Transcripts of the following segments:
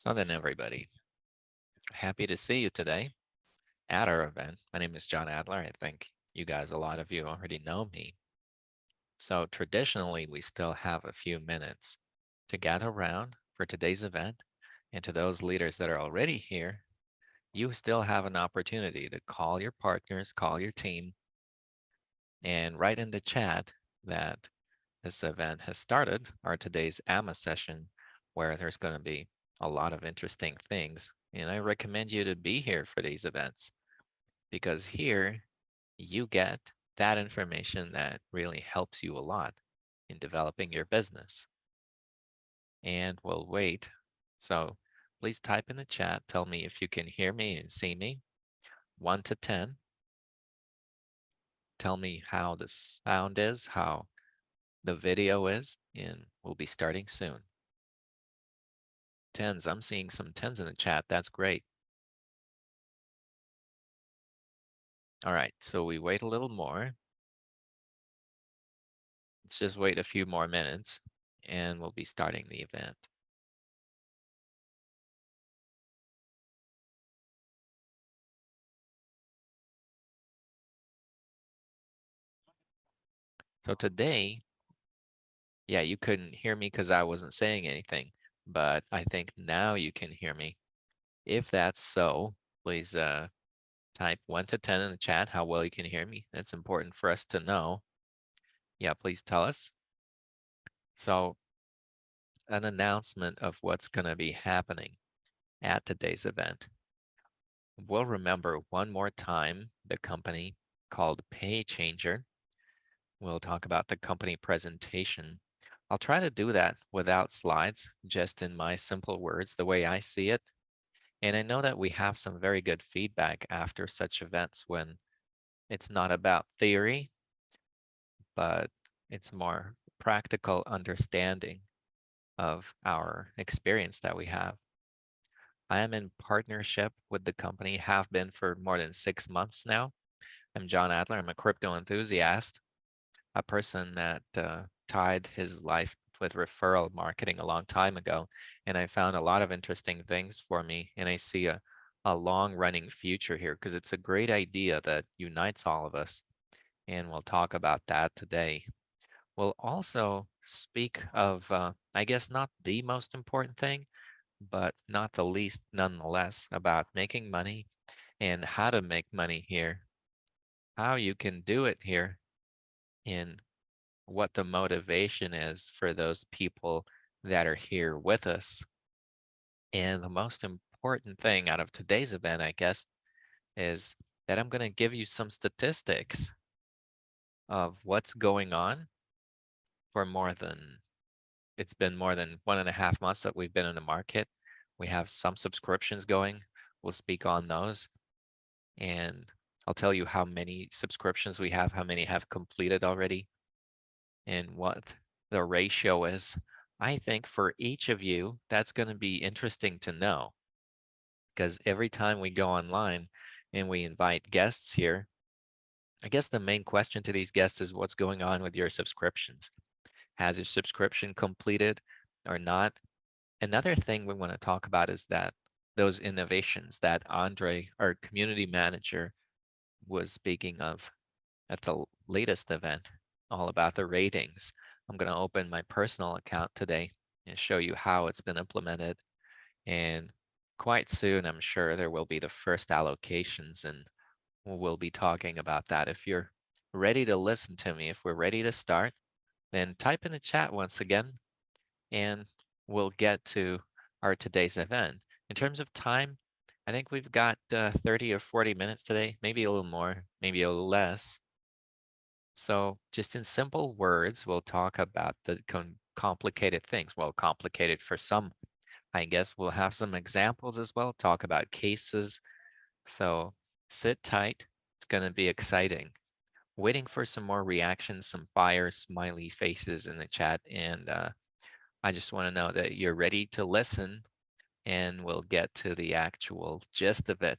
So then, everybody, happy to see you today at our event. My name is John Adler. I think you guys, a lot of you already know me. So traditionally, we still have a few minutes to gather around for today's event. And to those leaders that are already here, you still have an opportunity to call your partners, call your team, and write in the chat that this event has started, our today's AMA session, where there's going to be a lot of interesting things. And I recommend you to be here for these events because here you get that information that really helps you a lot in developing your business. And we'll wait. So please type in the chat. Tell me if you can hear me and see me. 1 to 10. Tell me how the sound is, how the video is, and we'll be starting soon. Tens. I'm seeing some tens in the chat. That's great. All right. So we wait a little more. Let's just wait a few more minutes and we'll be starting the event. So today, yeah, you couldn't hear me because I wasn't saying anything, but I think now you can hear me. If that's so, please type 1 to 10 in the chat how well you can hear me. That's important for us to know. Yeah, please tell us. So, an announcement of what's going to be happening at today's event. We'll remember one more time the company called PayChanger. We'll talk about the company presentation. I'll try to do that without slides, just in my simple words, the way I see it. And I know that we have some very good feedback after such events when it's not about theory, but it's more practical understanding of our experience that we have. I am in partnership with the company, have been for more than 6 months now. I'm John Adler. I'm a crypto enthusiast, a person that tied his life with referral marketing a long time ago. And I found a lot of interesting things for me. And I see a long running future here because it's a great idea that unites all of us. And we'll talk about that today. We'll also speak of, I guess, not the most important thing, but not the least nonetheless, about making money and how to make money here, how you can do it here, and what the motivation is for those people that are here with us. And the most important thing out of today's event, I guess, is that I'm going to give you some statistics of what's going on for it's been more than 1.5 months that we've been in the market. We have some subscriptions going. We'll speak on those. And I'll tell you how many subscriptions we have, how many have completed already, and what the ratio is. I think for each of you, that's going to be interesting to know because every time we go online and we invite guests here, I guess the main question to these guests is what's going on with your subscriptions? Has your subscription completed or not? Another thing we want to talk about is that those innovations that Andre, our community manager, was speaking of at the latest event, all about the ratings. I'm going to open my personal account today and show you how it's been implemented. And quite soon, I'm sure there will be the first allocations, and we'll be talking about that. If you're ready to listen to me, if we're ready to start, then type in the chat once again, and we'll get to our today's event. In terms of time, I think we've got 30 or 40 minutes today, maybe a little more, maybe a little less. So, just in simple words, we'll talk about the complicated things. Well, complicated for some, I guess. We'll have some examples as well, talk about cases. So, sit tight. It's going to be exciting. Waiting for some more reactions, some fire smiley faces in the chat. And I just want to know that you're ready to listen, and we'll get to the actual gist of it.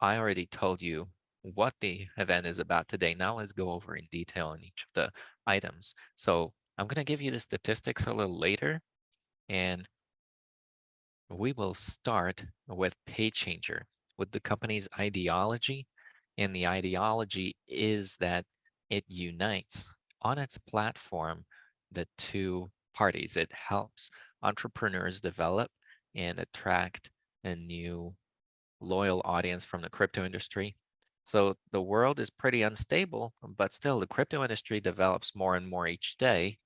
I already told you what the event is about today. Now let's go over in detail on each of the items. So I'm going to give you the statistics a little later, and We will start with PayChanger, with the company's ideology. And the ideology is that it unites on its platform the two parties. It helps entrepreneurs develop and attract a new loyal audience from the crypto industry. So the world is pretty unstable, but still the crypto industry develops more and more each day.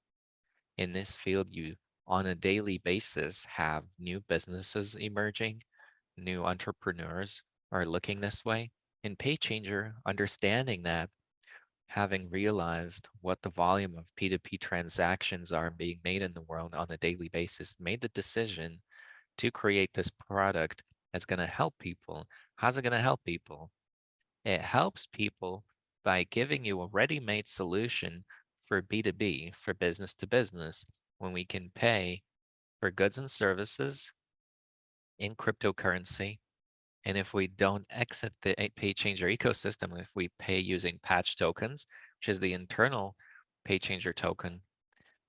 In this field, you on a daily basis have new businesses emerging, new entrepreneurs are looking this way. And PayChanger, understanding that, having realized what the volume of P2P transactions are being made in the world on a daily basis, made the decision to create this product that's going to help people. How's it going to help people? It helps people by giving you a ready-made solution for B2B, for business to business, when we can pay for goods and services in cryptocurrency. And if we don't exit the PayChanger ecosystem, if we pay using patch tokens, which is the internal PayChanger token,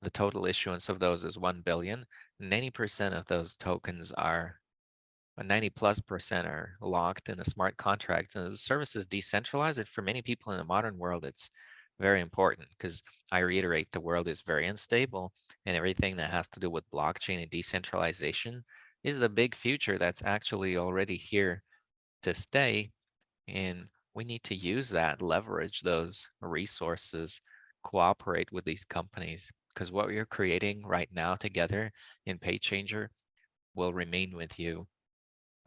the total issuance of those is 1 billion. 90% of those tokens are 90+% are locked in a smart contract. And the service is decentralized. And for many people in the modern world, it's very important because I reiterate, the world is very unstable, and everything that has to do with blockchain and decentralization is the big future that's actually already here to stay. And we need to use that, leverage those resources, cooperate with these companies, because what we're creating right now together in PayChanger will remain with you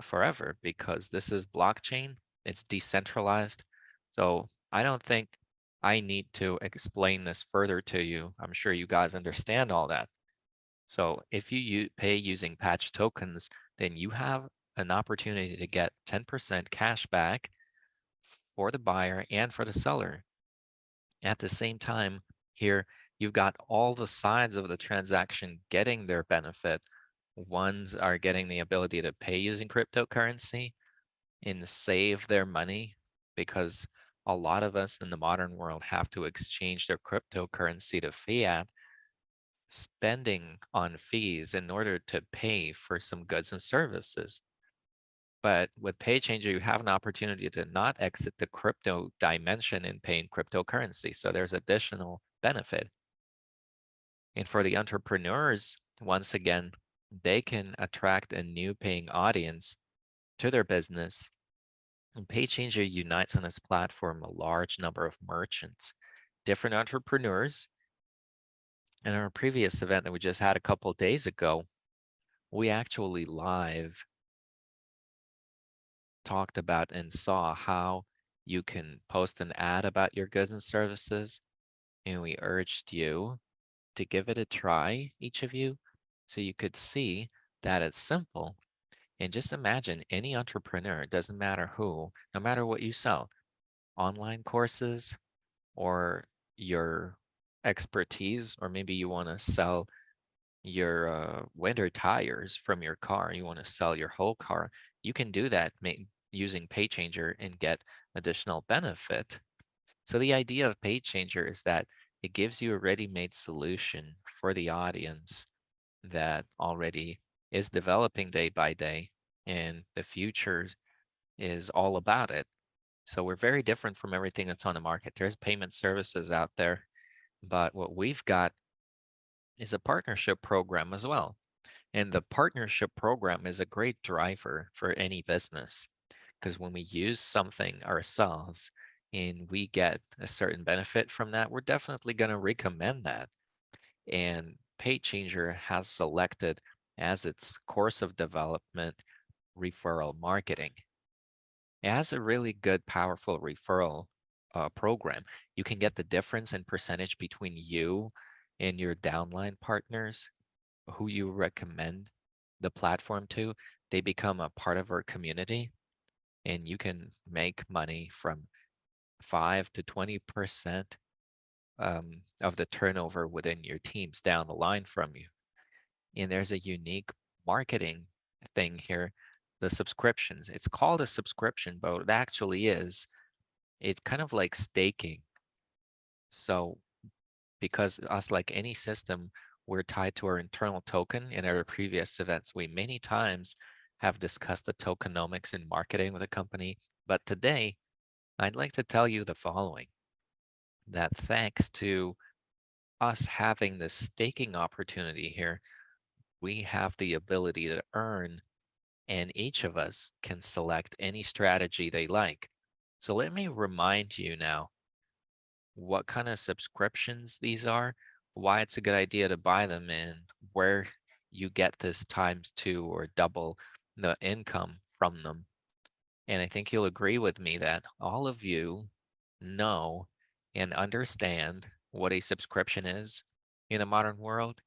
forever, because this is blockchain, it's decentralized. So I don't think I need to explain this further to you. I'm sure you guys understand all that. So if you pay using patch tokens, then you have an opportunity to get 10% cash back for the buyer and for the seller. At the same time, here you've got all the sides of the transaction getting their benefit. Ones are getting the ability to pay using cryptocurrency and save their money, because a lot of us in the modern world have to exchange their cryptocurrency to fiat, spending on fees in order to pay for some goods and services. But with PayChanger, you have an opportunity to not exit the crypto dimension and pay in cryptocurrency. So there's additional benefit. And for the entrepreneurs, once again, they can attract a new paying audience to their business. And PayChanger unites on its platform a large number of merchants, different entrepreneurs. In our previous event that we just had a couple days ago, we actually live talked about and saw how you can post an ad about your goods and services. And we urged you to give it a try, each of you, so you could see that it's simple. And just imagine any entrepreneur, it doesn't matter who, no matter what you sell, online courses or your expertise, or maybe you want to sell your winter tires from your car, you want to sell your whole car, you can do that using PayChanger and get additional benefit. So the idea of PayChanger is that it gives you a ready-made solution for the audience that already is developing day by day, and the future is all about it. So we're very different from everything that's on the market. There's payment services out there, but what we've got is a partnership program as well. And the partnership program is a great driver for any business, because when we use something ourselves and we get a certain benefit from that, we're definitely going to recommend that. And PayChanger has selected as its course of development referral marketing. It has a really good, powerful referral program. You can get the difference in percentage between you and your downline partners who you recommend the platform to. They become a part of our community, and you can make money from 5 to 20% of the turnover within your teams down the line from you. And there's a unique marketing thing here, the subscriptions. It's called a subscription, but it actually is, it's kind of like staking. So, because us, like any system, we're tied to our internal token. In our previous events, we many times have discussed the tokenomics in marketing with a company. But today, I'd like to tell you the following, that thanks to us having this staking opportunity here, we have the ability to earn, and each of us can select any strategy they like. So let me remind you now what kind of subscriptions these are, why it's a good idea to buy them, and where you get this times two or double the income from them. And I think you'll agree with me that all of you know and understand what a subscription is in the modern world.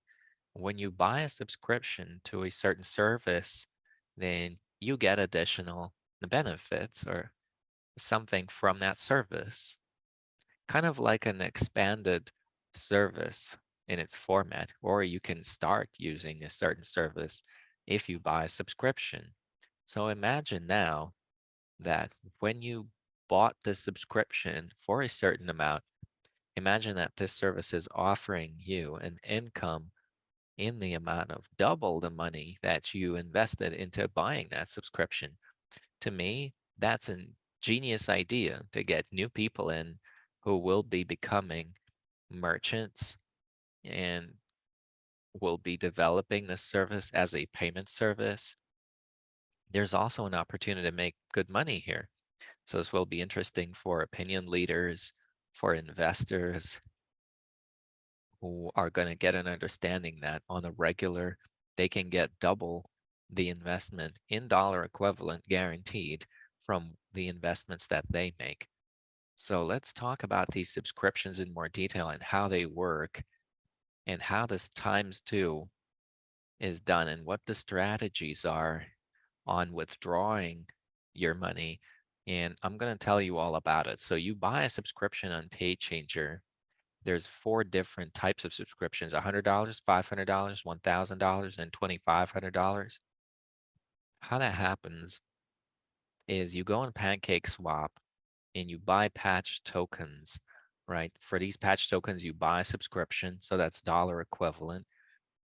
When you buy a subscription to a certain service, then you get additional benefits or something from that service, kind of like an expanded service in its format, or you can start using a certain service if you buy a subscription. So imagine now that when you bought this subscription for a certain amount, imagine that this service is offering you an income in the amount of double the money that you invested into buying that subscription. To me, that's a genius idea to get new people in who will be becoming merchants and will be developing this service as a payment service. There's also an opportunity to make good money here. So this will be interesting for opinion leaders, for investors who are going to get an understanding that on a regular, they can get double the investment in dollar equivalent guaranteed from the investments that they make. So let's talk about these subscriptions in more detail and how they work and how this times two is done and what the strategies are on withdrawing your money. And I'm going to tell you all about it. So you buy a subscription on PayChanger. There's four different types of subscriptions: $100, $500, $1,000, and $2,500. How that happens is you go on PancakeSwap and you buy patch tokens, right? For these patch tokens, you buy a subscription. So that's dollar equivalent.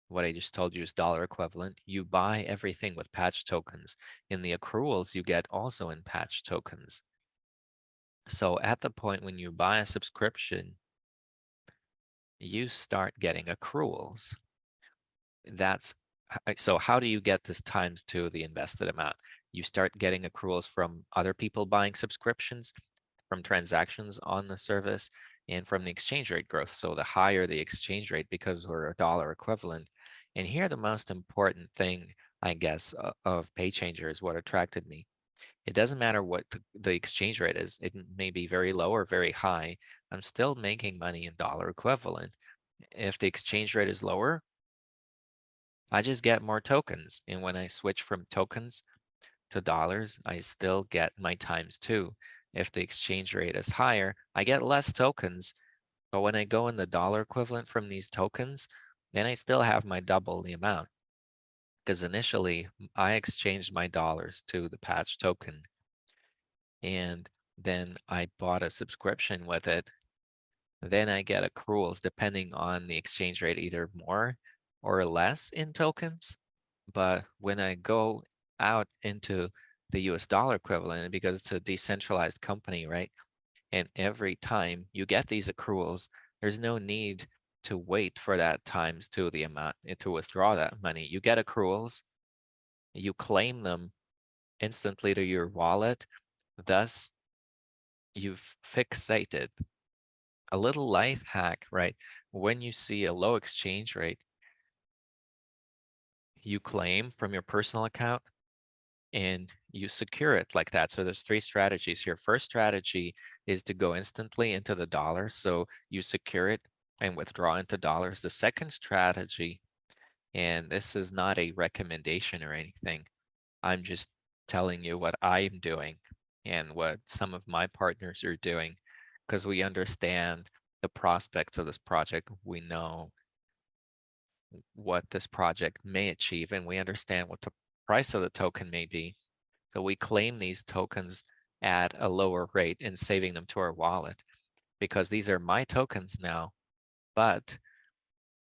What I just told you is dollar equivalent. You buy everything with patch tokens. In the accruals, you get also in patch tokens. So at the point when you buy a subscription, you start getting accruals. That's so how do you get this times to the invested amount? You start getting accruals from other people buying subscriptions, from transactions on the service, and from the exchange rate growth. So the higher the exchange rate, because we're a dollar equivalent. And here, the most important thing, I guess, of PayChanger is what attracted me. It doesn't matter what the exchange rate is. It may be very low or very high. I'm still making money in dollar equivalent. If the exchange rate is lower, I just get more tokens. And when I switch from tokens to dollars, I still get my times two. If the exchange rate is higher, I get less tokens. But when I go in the dollar equivalent from these tokens, then I still have my double the amount. Because initially I exchanged my dollars to the patch token. And then I bought a subscription with it. Then I get accruals depending on the exchange rate, either more or less in tokens. But when I go out into the US dollar equivalent, because it's a decentralized company, right? And every time you get these accruals, there's no need to wait for that times to the amount to withdraw that money. You get accruals, you claim them instantly to your wallet. Thus, you've fixated a little life hack, right? When you see a low exchange rate, you claim from your personal account and you secure it like that. So there's three strategies here. First strategy is to go instantly into the dollar. So you secure it and withdraw into dollars. The second strategy, and this is not a recommendation or anything, I'm just telling you what I'm doing and what some of my partners are doing, because we understand the prospects of this project. We know what this project may achieve, and we understand what the price of the token may be. So we claim these tokens at a lower rate and saving them to our wallet, because these are my tokens now. But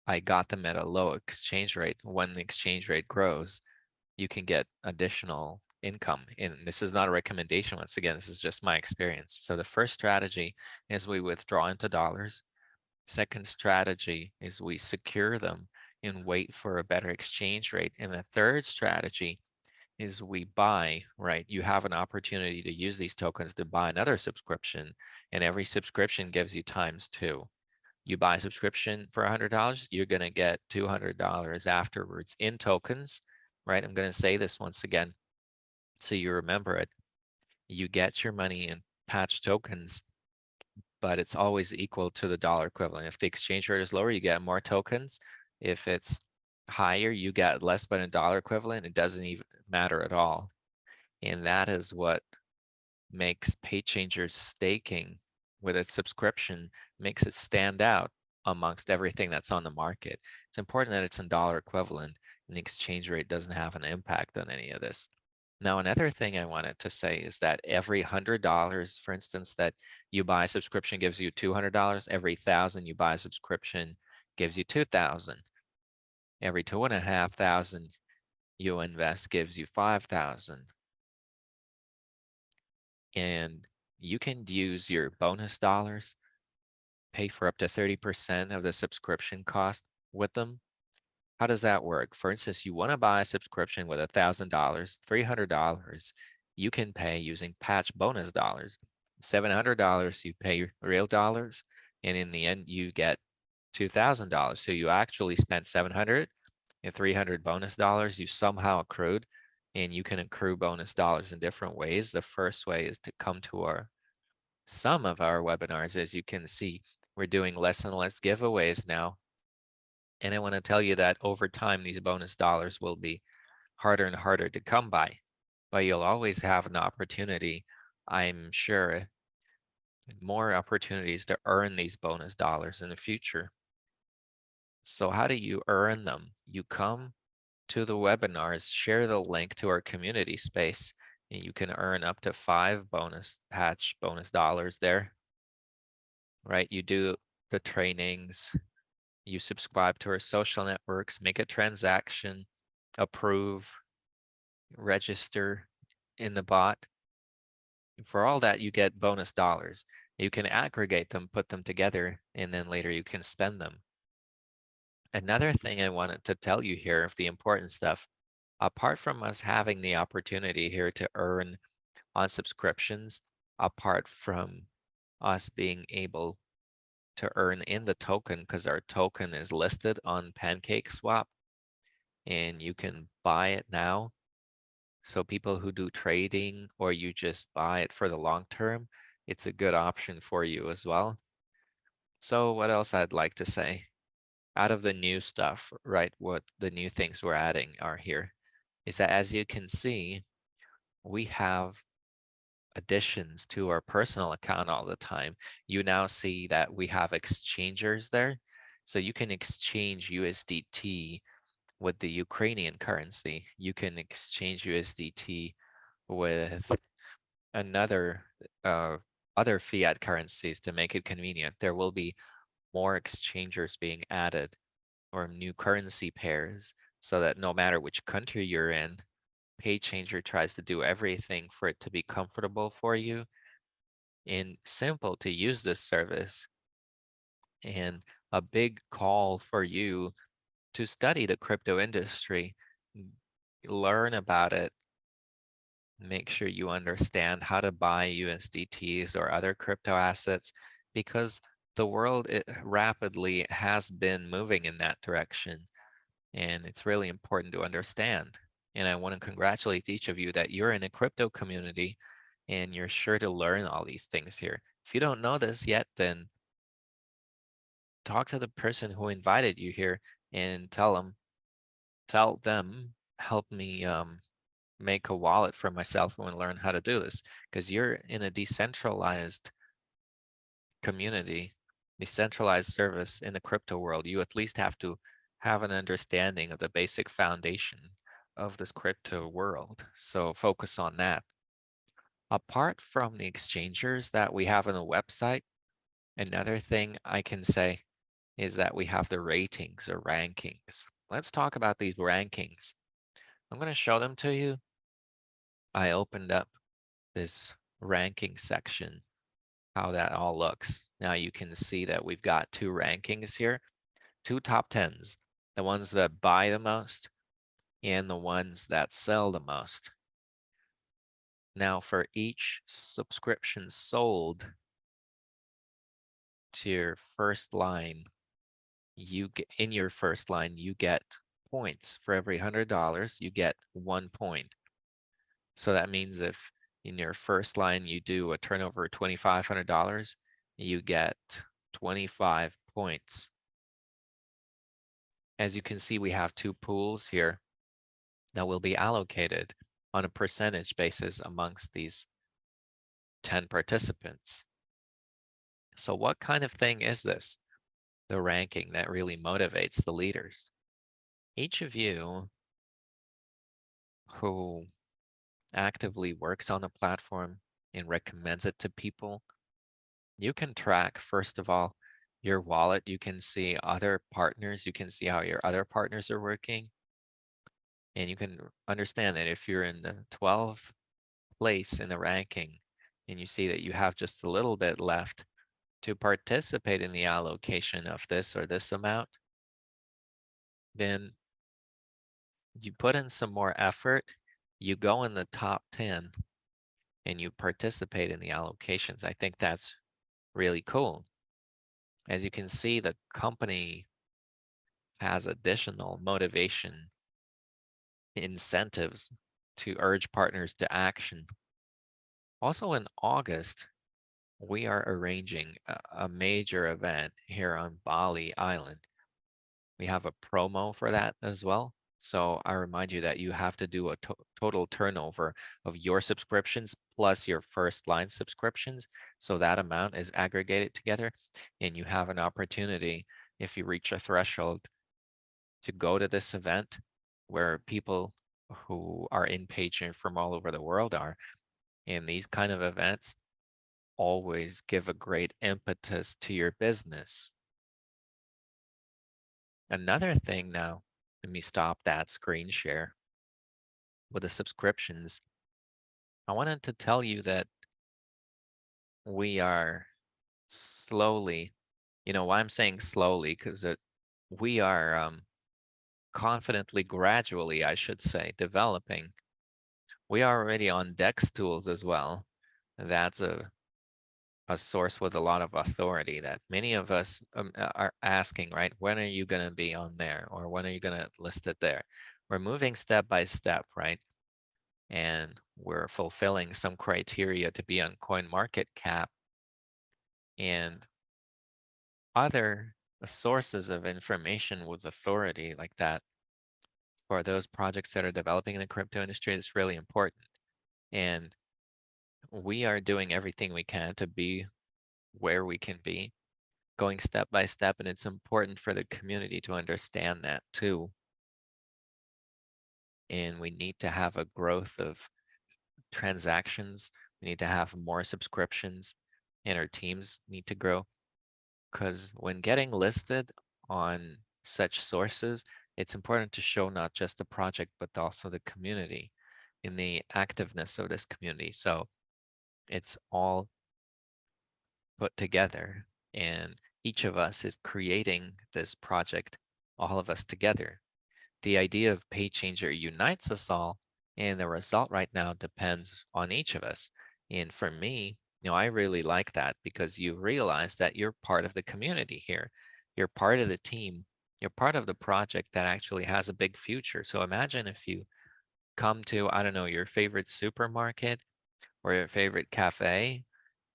I got them at a low exchange rate. When the exchange rate grows, you can get additional income. And this is not a recommendation. Once again, this is just my experience. So the first strategy is we withdraw into dollars. Second strategy is we secure them and wait for a better exchange rate. And the third strategy is we buy, right? You have an opportunity to use these tokens to buy another subscription, and every subscription gives you times two. You buy a subscription for $100, you're going to get $200 afterwards in tokens, right? I'm going to say this once again so you remember it. You get your money in patch tokens, but it's always equal to the dollar equivalent. If the exchange rate is lower, you get more tokens. If it's higher, you get less, but in dollar equivalent, it doesn't even matter at all. And that is what makes PayChanger's staking with its subscription makes it stand out amongst everything that's on the market. It's important that it's in dollar equivalent and the exchange rate doesn't have an impact on any of this. Now, another thing I wanted to say is that every $100, for instance, that you buy a subscription gives you $200. Every 1,000 you buy a subscription gives you 2,000. Every 2,500 you invest gives you 5,000. And you can use your bonus dollars, pay for up to 30% of the subscription cost with them. How does that work? For instance, you want to buy a subscription with $1,000, $300 you can pay using patch bonus dollars. $700 you pay real dollars, and in the end you get $2,000. So you actually spent 700 and 300 bonus dollars you somehow accrued, and you can accrue bonus dollars in different ways. The first way is to come to some of our webinars. As you can see, we're doing less and less giveaways now. And I want to tell you that over time, these bonus dollars will be harder and harder to come by, but you'll always have an opportunity, I'm sure, more opportunities to earn these bonus dollars in the future. So how do you earn them? You come to the webinars, share the link to our community space, and you can earn up to 5 bonus dollars there, right? You do the trainings, you subscribe to our social networks, make a transaction, approve, register in the bot. For all that, you get bonus dollars. You can aggregate them, put them together, and then later you can spend them. Another thing I wanted to tell you here of the important stuff, apart from us having the opportunity here to earn on subscriptions, apart from us being able to earn in the token, because our token is listed on PancakeSwap and you can buy it now. So people who do trading or you just buy it for the long term, it's a good option for you as well. So what else I'd like to say? Out of the new stuff, right? What the new things we're adding are here is that, as you can see, we have additions to our personal account all the time. You now see that we have exchangers there. So you can exchange USDT with the Ukrainian currency. You can exchange USDT with another other fiat currencies to make it convenient. There will be more exchangers being added or new currency pairs so that no matter which country you're in, PayChanger tries to do everything for it to be comfortable for you and simple to use this service. And a big call for you to study the crypto industry, learn about it, make sure you understand how to buy USDTs or other crypto assets, because the world rapidly has been moving in that direction. And it's really important to understand. And I want to congratulate each of you that you're in a crypto community and you're sure to learn all these things here. If you don't know this yet, then talk to the person who invited you here and tell them, help me make a wallet for myself and learn how to do this, because you're in a decentralized community, decentralized service in the crypto world. You at least have to have an understanding of the basic foundation of this crypto world. So focus on that. Apart from the exchangers that we have on the website, another thing I can say is that we have the ratings or rankings. Let's talk about these rankings. I'm going to show them to you. I opened up this ranking section, how that all looks. Now you can see that we've got two rankings here, two top tens, the ones that buy the most and the ones that sell the most. Now for each subscription sold to your first line, you get in your first line, you get points. For every $100, you get 1 point. So that means if in your first line you do a turnover of $2,500, you get 25 points. As you can see, we have two pools here that will be allocated on a percentage basis amongst these 10 participants. So what kind of thing is this? The ranking that really motivates the leaders. Each of you who actively works on the platform and recommends it to people, you can track, first of all, your wallet. You can see other partners. You can see how your other partners are working. And you can understand that if you're in the 12th place in the ranking and you see that you have just a little bit left to participate in the allocation of this or this amount, then you put in some more effort, you go in the top 10 and you participate in the allocations. I think that's really cool. As you can see, the company has additional motivation incentives to urge partners to action. Also in August, we are arranging a major event here on Bali Island. We have a promo for that as well. So I remind you that you have to do a total turnover of your subscriptions plus your first line subscriptions. So that amount is aggregated together, and you have an opportunity, if you reach a threshold, to go to this event where people who are in Patreon from all over the world are. And these kind of events always give a great impetus to your business. Another thing now, let me stop that screen share with the subscriptions. I wanted to tell you that we are slowly, why I'm saying slowly, because we are confidently, gradually, I should say, developing. We are already on Dex tools as well. That's a source with a lot of authority that many of us are asking, right? When are you going to be on there? Or when are you going to list it there? We're moving step by step, right? And we're fulfilling some criteria to be on CoinMarketCap and other sources of information with authority like that for those projects that are developing in the crypto industry is really important. And we are doing everything we can to be where we can be, going step by step, and it's important for the community to understand that too. And we need to have a growth of transactions. We need to have more subscriptions, and our teams need to grow. Because when getting listed on such sources, it's important to show not just the project, but also the community and the activeness of this community. So it's all put together, and each of us is creating this project, all of us together. The idea of PayChanger unites us all, and the result right now depends on each of us. And for me, I really like that because you realize that you're part of the community here. You're part of the team. You're part of the project that actually has a big future. So imagine if you come to, I don't know, your favorite supermarket or your favorite cafe,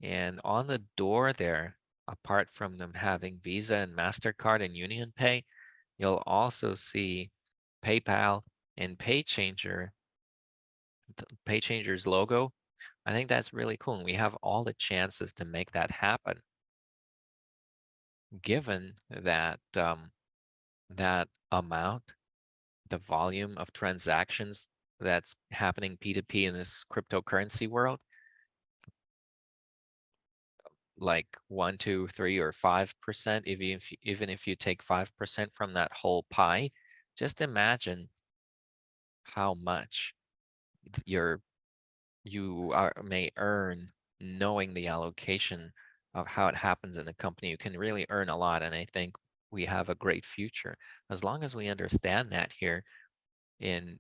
and on the door there, apart from them having Visa and MasterCard and Union Pay, you'll also see PayPal and PayChanger's logo. I think that's really cool. And we have all the chances to make that happen, given that that amount, the volume of transactions that's happening P2P in this cryptocurrency world. like 1, 2, 3, or 5%, even if you take 5% from that whole pie, just imagine how much your may earn knowing the allocation of how it happens in the company. You can really earn a lot, and I think we have a great future as long as we understand that here and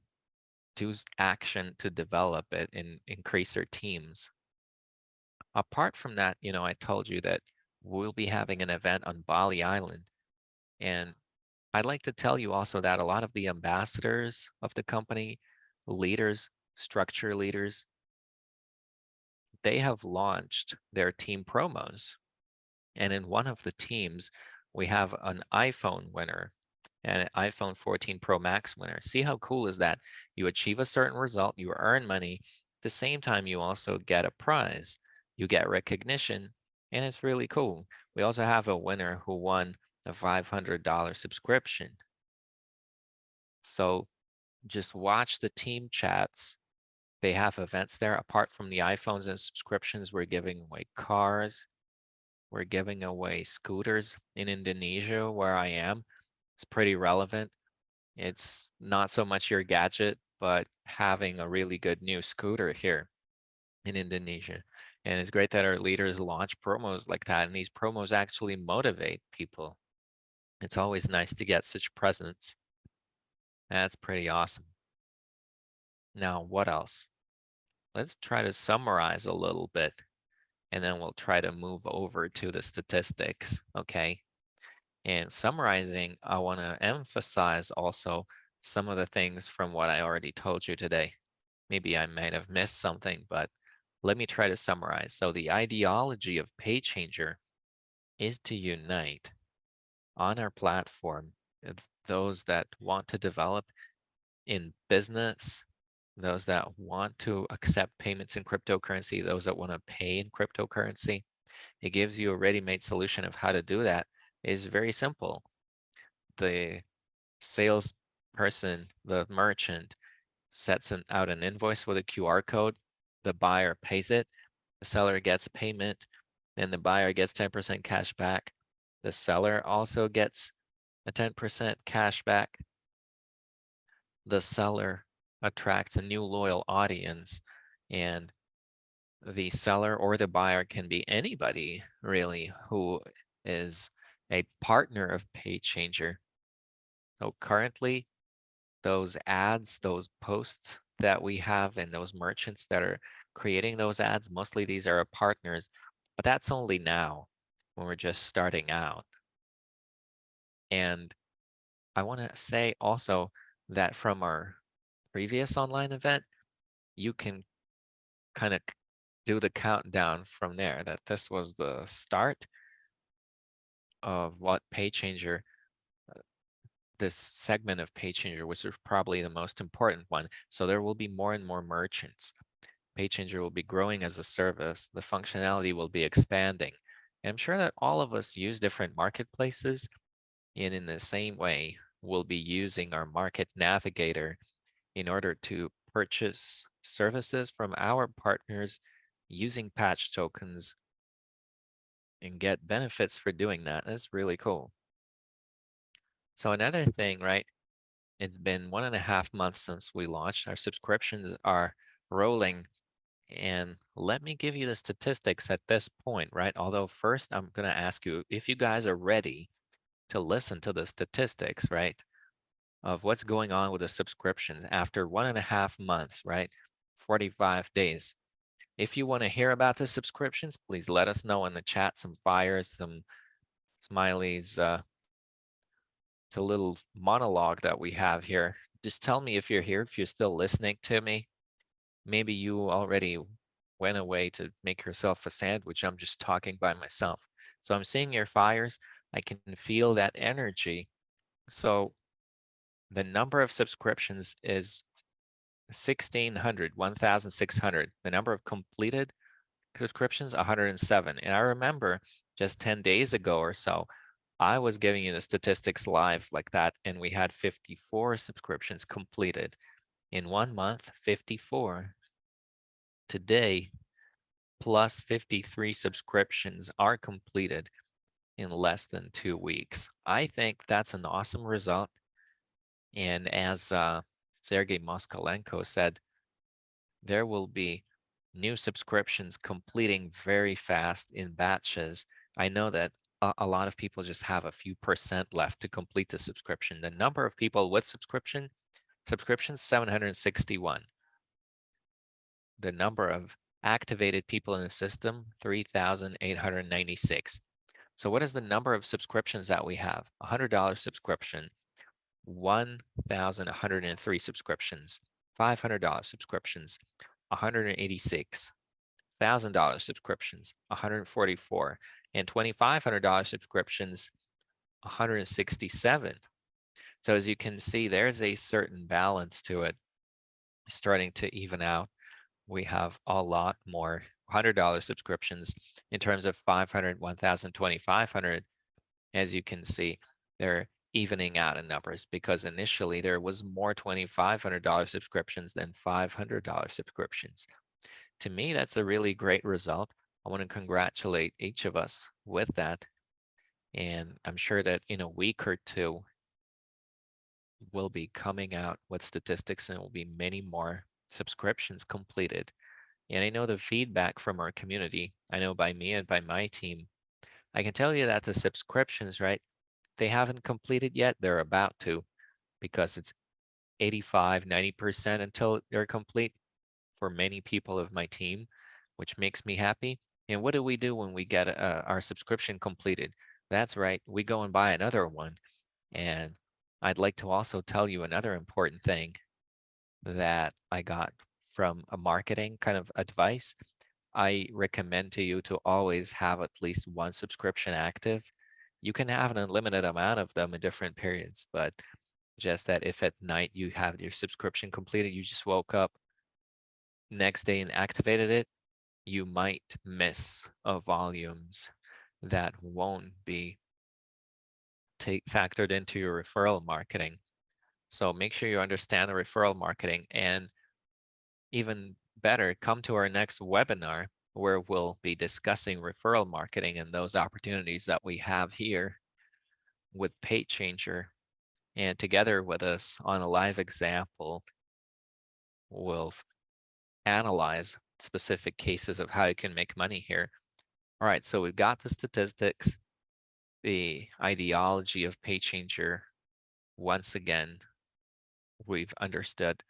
do action to develop it and increase our teams. Apart from that, I told you that we'll be having an event on Bali Island, and I'd like to tell you also that a lot of the ambassadors of the company, leaders, structure leaders, they have launched their team promos. And in one of the teams, we have an iPhone winner and an iPhone 14 Pro Max winner. See how cool is that? You achieve a certain result, you earn money. At the same time, you also get a prize, you get recognition, and it's really cool. We also have a winner who won a $500 subscription. So just watch the team chats. They have events there. Apart from the iPhones and subscriptions, we're giving away cars. We're giving away scooters in Indonesia, where I am. It's pretty relevant. It's not so much your gadget, but having a really good new scooter here in Indonesia. And it's great that our leaders launch promos like that. And these promos actually motivate people. It's always nice to get such presents. That's pretty awesome. Now, what else? Let's try to summarize a little bit, and then we'll try to move over to the statistics, okay? And summarizing, I want to emphasize also some of the things from what I already told you today. Maybe I might have missed something, but let me try to summarize. So the ideology of PayChanger is to unite on our platform those that want to develop in business, those that want to accept payments in cryptocurrency, those that want to pay in cryptocurrency. It gives you a ready-made solution of how to do that. It's very simple. The salesperson, the merchant, sets out an invoice with a QR code. The buyer pays it. The seller gets payment. Then the buyer gets 10% cash back. The seller also gets a 10% cash back. The seller attracts a new loyal audience, and the seller or the buyer can be anybody really who is a partner of PayChanger. So currently, those ads, those posts that we have, and those merchants that are creating those ads, mostly these are our partners, but that's only now when we're just starting out. And I want to say also that from our previous online event, you can kind of do the countdown from there, that this was the start of what PayChanger, this segment of PayChanger, which is probably the most important one. So there will be more and more merchants. PayChanger will be growing as a service. The functionality will be expanding. And I'm sure that all of us use different marketplaces, and in the same way, we'll be using our market navigator in order to purchase services from our partners using patch tokens and get benefits for doing that. That's really cool. So another thing, right? It's been 1.5 months since we launched. Our subscriptions are rolling. And let me give you the statistics at this point, right? Although first I'm going to ask you if you guys are ready to listen to the statistics, right? Of what's going on with the subscriptions after 1.5 months, right? 45 days. If you want to hear about the subscriptions, please let us know in the chat, some fires, some smileys. It's a little monologue that we have here. Just tell me if you're here, if you're still listening to me. Maybe you already went away to make yourself a sandwich. I'm just talking by myself. So I'm seeing your fires. I can feel that energy. So the number of subscriptions is 1,600, 1,600. The number of completed subscriptions, 107. And I remember just 10 days ago or so, I was giving you the statistics live like that, and we had 54 subscriptions completed. In 1 month, 54. Today, plus 53 subscriptions are completed in less than 2 weeks. I think that's an awesome result. And as Sergey Moskalenko said, there will be new subscriptions completing very fast in batches. I know that a lot of people just have a few percent left to complete the subscription. The number of people with subscriptions 761. The number of activated people in the system 3,896. So what is the number of subscriptions that we have? $100 subscription, 1,103 subscriptions, $500 subscriptions, 186, $1,000 subscriptions, 144, and $2,500 subscriptions, 167. So as you can see, there's a certain balance to it, starting to even out. We have a lot more $100 subscriptions in terms of 500, 1,000, 2,500. As you can see, they're evening out in numbers because initially there was more $2,500 subscriptions than $500 subscriptions. To me, that's a really great result. I want to congratulate each of us with that. And I'm sure that in a week or two, we'll be coming out with statistics and there will be many more subscriptions completed. And I know the feedback from our community, I know by me and by my team, I can tell you that the subscriptions, right, they haven't completed yet. They're about to because it's 85, 90% until they're complete for many people of my team, which makes me happy. And what do we do when we get our subscription completed? That's right, we go and buy another one. And I'd like to also tell you another important thing that I got from a marketing kind of advice. I recommend to you to always have at least one subscription active. You can have an unlimited amount of them in different periods, but just that if at night you have your subscription completed, you just woke up next day and activated it, you might miss volumes that won't be factored into your referral marketing. So make sure you understand the referral marketing, and even better, come to our next webinar where we'll be discussing referral marketing and those opportunities that we have here with PageChanger. And together with us on a live example, we'll analyze specific cases of how you can make money here. All right, so we've got the statistics, the ideology of PageChanger. Once again, we've understood.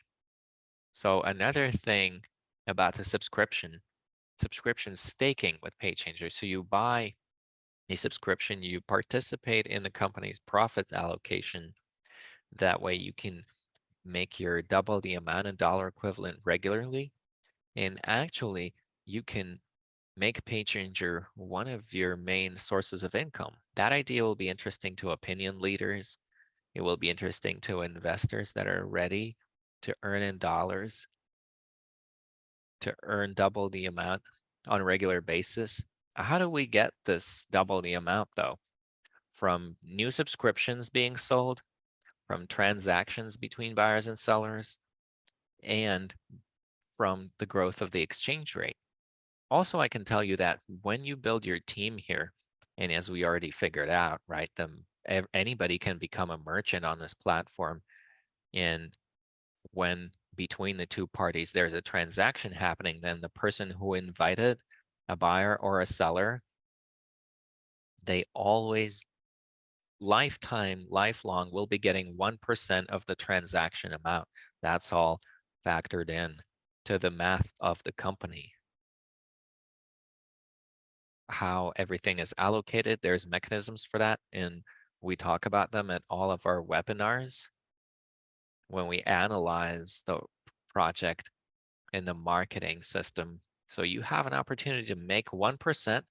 So another thing about the subscription staking with PageChanger. So you buy a subscription, you participate in the company's profit allocation. That way you can make your double the amount in dollar equivalent regularly. And actually, you can make PageChanger one of your main sources of income. That idea will be interesting to opinion leaders. It will be interesting to investors that are ready to earn in dollars, to earn double the amount on a regular basis. How do we get this double the amount though? From new subscriptions being sold, from transactions between buyers and sellers, and from the growth of the exchange rate. Also, I can tell you that when you build your team here, and as we already figured out, right, anybody can become a merchant on this platform. And when between the two parties there's a transaction happening, then the person who invited a buyer or a seller, they always lifelong will be getting 1% of the transaction amount. That's all factored in to the math of the company. How everything is allocated, there's mechanisms for that, and we talk about them at all of our webinars when we analyze the project in the marketing system. So you have an opportunity to make 1%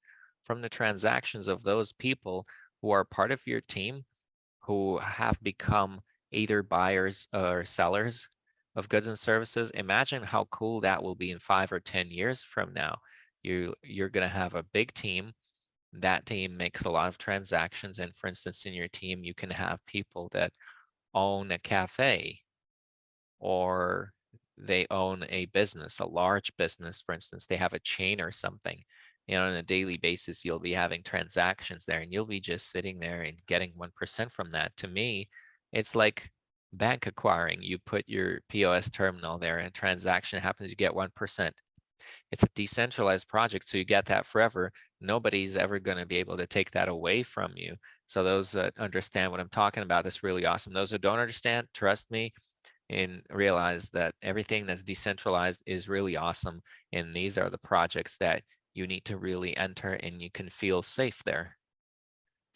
from the transactions of those people who are part of your team, who have become either buyers or sellers of goods and services. Imagine how cool that will be in 5 or 10 years from now. You're going to have a big team. That team makes a lot of transactions. And for instance, in your team, you can have people that own a cafe or they own a business, a large business, for instance, they have a chain or something. On a daily basis, you'll be having transactions there and you'll be just sitting there and getting 1% from that. To me, it's like bank acquiring. You put your POS terminal there and a transaction happens, you get 1%. It's a decentralized project, so you get that forever. Nobody's ever going to be able to take that away from you. So those that understand what I'm talking about, that's really awesome. Those who don't understand, trust me and realize that everything that's decentralized is really awesome. And these are the projects that you need to really enter and you can feel safe there.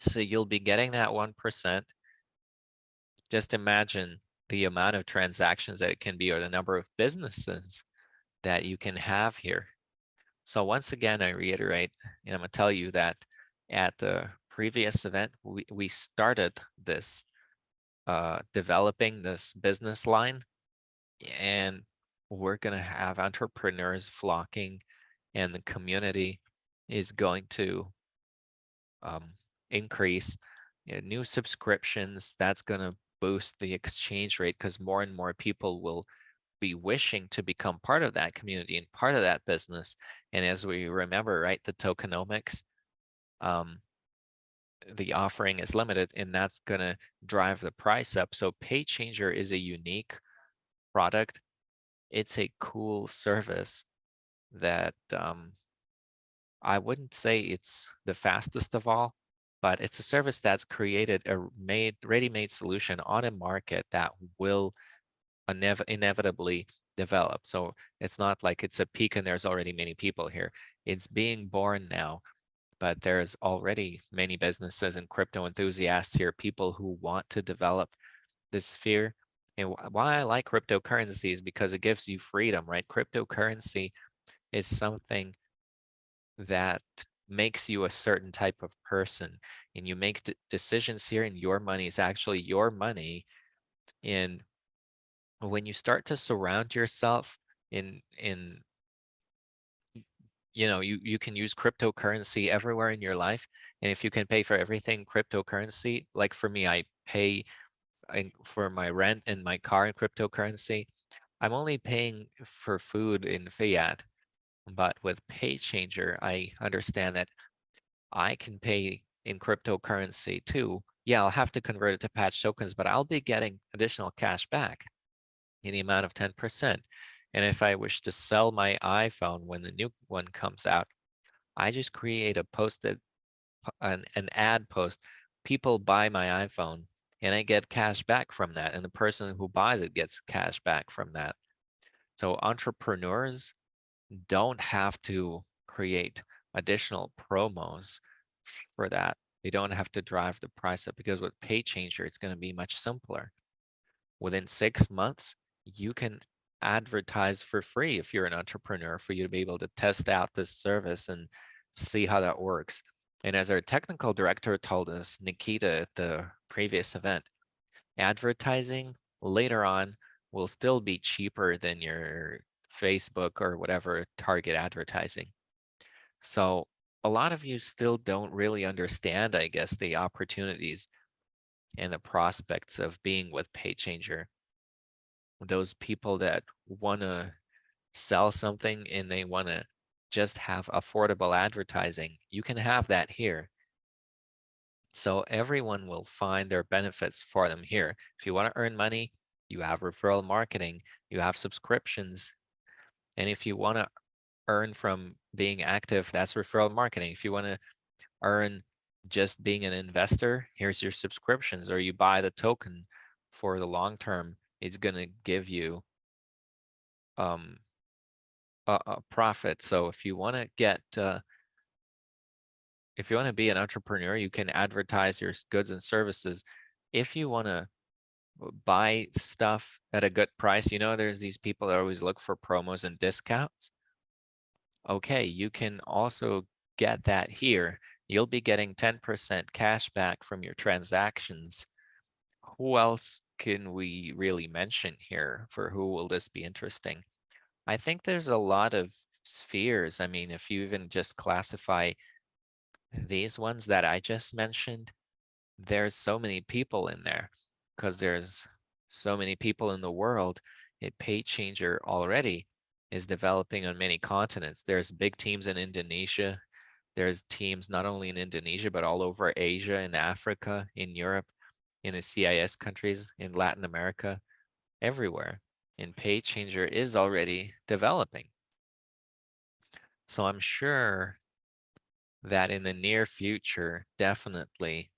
So you'll be getting that 1%. Just imagine the amount of transactions that it can be or the number of businesses that you can have here. So once again, I reiterate, and I'm going to tell you that at the previous event, we started this developing this business line, and we're going to have entrepreneurs flocking, and the community is going to um, increase. New subscriptions. That's going to boost the exchange rate because more and more people will be wishing to become part of that community and part of that business. And as we remember, right, the tokenomics, um, the offering is limited, and that's going to drive the price up. So PayChanger is a unique product. It's a cool service that I wouldn't say it's the fastest of all, but it's a service that's created a ready-made solution on a market that will inevitably develop. So it's not like it's a peak and there's already many people here. It's being born now, but there's already many businesses and crypto enthusiasts here, people who want to develop this sphere. And why I like cryptocurrency is because it gives you freedom, right? Cryptocurrency is something that makes you a certain type of person, and you make decisions here, and your money is actually your money. And when you start to surround yourself in you can use cryptocurrency everywhere in your life. And if you can pay for everything cryptocurrency, like for me, I pay for my rent and my car in cryptocurrency. I'm only paying for food in fiat, but with PayChanger, I understand that I can pay in cryptocurrency too. Yeah, I'll have to convert it to patch tokens, but I'll be getting additional cash back in the amount of 10%. And if I wish to sell my iPhone when the new one comes out, I just create a posted an ad post. People buy my iPhone and I get cash back from that. And the person who buys it gets cash back from that. So entrepreneurs don't have to create additional promos for that. They don't have to drive the price up because with PayChanger, it's going to be much simpler. Within 6 months, you can advertise for free if you're an entrepreneur for you to be able to test out this service and see how that works. And as our technical director told us, Nikita, at the previous event, advertising later on will still be cheaper than your Facebook or whatever target advertising. So a lot of you still don't really understand, I guess, the opportunities and the prospects of being with PayChanger. Those people that want to sell something and they want to just have affordable advertising, you can have that here. So everyone will find their benefits for them here. If you want to earn money, you have referral marketing, you have subscriptions. And if you want to earn from being active, that's referral marketing. If you want to earn just being an investor, here's your subscriptions, or you buy the token for the long term, it's going to give you um, a profit. So if you want to be an entrepreneur, you can advertise your goods and services. If you want to buy stuff at a good price, there's these people that always look for promos and discounts. Okay, you can also get that here. You'll be getting 10% cash back from your transactions. Who else can we really mention here? For who will this be interesting? I think there's a lot of spheres. I mean, if you even just classify these ones that I just mentioned, there's so many people in there because there's so many people in the world. PayChanger already is developing on many continents. There's big teams in Indonesia. There's teams not only in Indonesia, but all over Asia and Africa, in Europe, in the CIS countries, in Latin America, everywhere. And PayChanger is already developing. So I'm sure that in the near future, definitely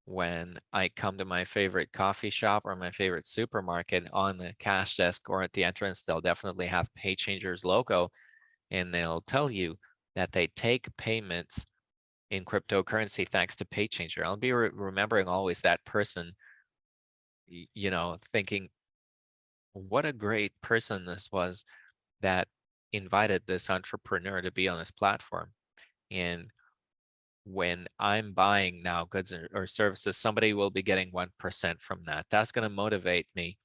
when I come to my favorite coffee shop or my favorite supermarket, on the cash desk or at the entrance, they'll definitely have PayChanger's logo, and they'll tell you that they take payments in cryptocurrency thanks to PayChanger. I'll be remembering always that person, thinking, what a great person this was that invited this entrepreneur to be on this platform. And when I'm buying now goods or services, somebody will be getting 1% from that. That's going to motivate me.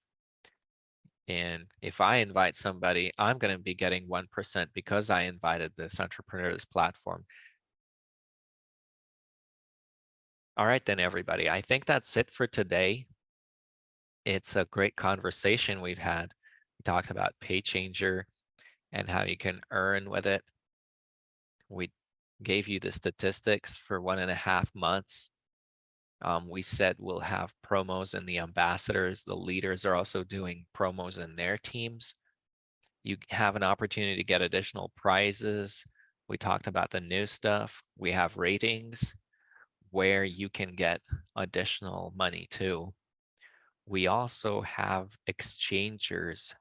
And if I invite somebody, I'm going to be getting 1% because I invited this entrepreneur to this platform. All right, then, everybody. I think that's it for today. It's a great conversation we've had. We talked about PayChanger and how you can earn with it. We gave you the statistics for 1.5 months. We said we'll have promos, and the ambassadors, the leaders, are also doing promos in their teams. You have an opportunity to get additional prizes. We talked about the new stuff. We have ratings where you can get additional money too. We also have exchangers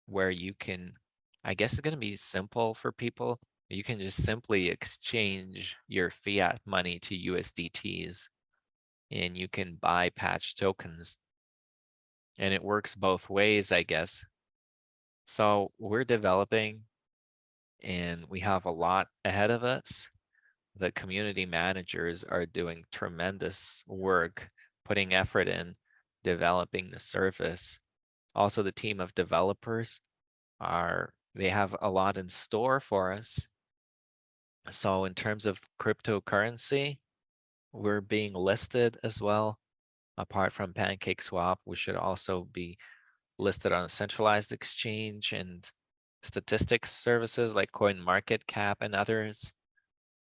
where you can, I guess it's going to be simple for people. You can just simply exchange your fiat money to USDTs, and you can buy patch tokens. And it works both ways, I guess. So we're developing and we have a lot ahead of us. The community managers are doing tremendous work, putting effort in developing the service. Also, the team of developers they have a lot in store for us. So in terms of cryptocurrency, we're being listed as well. Apart from PancakeSwap, we should also be listed on a centralized exchange and statistics services like CoinMarketCap and others.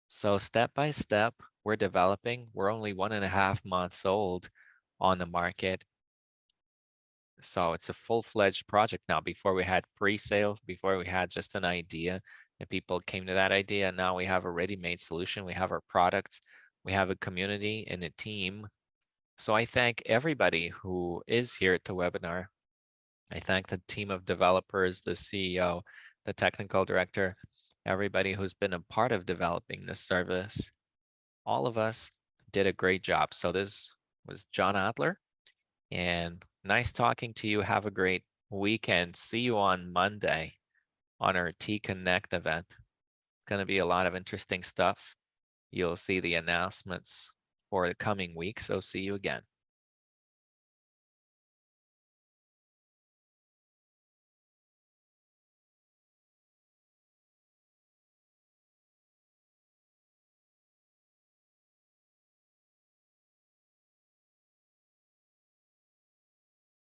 So step by step, we're developing. We're only 1.5 months old on the market. So it's a full-fledged project now. Before we had pre-sale, before we had just an idea, and people came to that idea. Now we have a ready-made solution. We have our products. We have a community and a team. So I thank everybody who is here at the webinar. I thank the team of developers, the CEO, the technical director, everybody who's been a part of developing this service. All of us did a great job. So this was John Adler, and nice talking to you. Have a great weekend. See you on Monday on our T-Connect event. Going to be a lot of interesting stuff. You'll see the announcements for the coming week. So see you again.